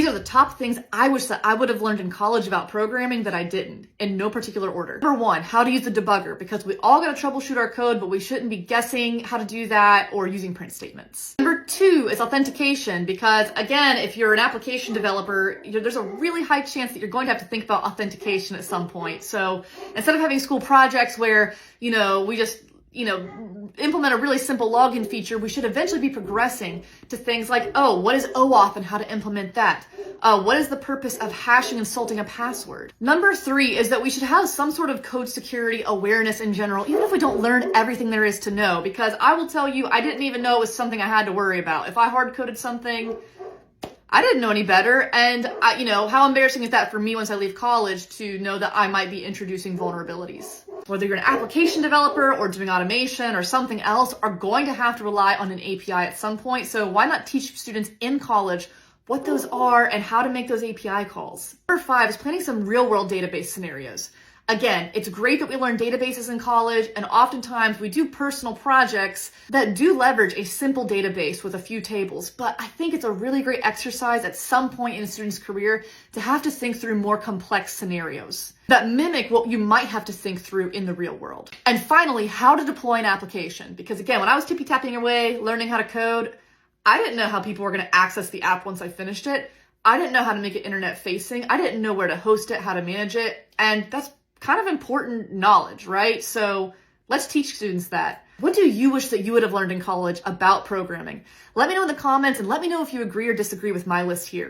These are the top things I wish that I would have learned in college about programming that I didn't, in no particular order. Number one, how to use the debugger, because we all gotta troubleshoot our code, but we shouldn't be guessing how to do that or using print statements. Number two is authentication, because again, if you're an application developer, there's a really high chance that you're going to have to think about authentication at some point. So instead of having school projects where, we just implement a really simple login feature, we should eventually be progressing to things like, what is OAuth and how to implement that? What is the purpose of hashing and salting a password? Number three is that we should have some sort of code security awareness in general, even if we don't learn everything there is to know, because I will tell you, I didn't even know it was something I had to worry about. If I hard-coded something, I didn't know any better, and how embarrassing is that for me once I leave college to know that I might be introducing vulnerabilities? Whether you're an application developer or doing automation or something else, are going to have to rely on an API at some point, so why not teach students in college what those are and how to make those API calls? Number five is planning some real-world database scenarios. Again, it's great that we learn databases in college, and oftentimes we do personal projects that do leverage a simple database with a few tables, but I think it's a really great exercise at some point in a student's career to have to think through more complex scenarios that mimic what you might have to think through in the real world. And finally, how to deploy an application. Because again, when I was tippy-tapping away, learning how to code, I didn't know how people were going to access the app once I finished it. I didn't know how to make it internet-facing. I didn't know where to host it, how to manage it, and that's kind of important knowledge, right? So let's teach students that. What do you wish that you would have learned in college about programming? Let me know in the comments, and let me know if you agree or disagree with my list here.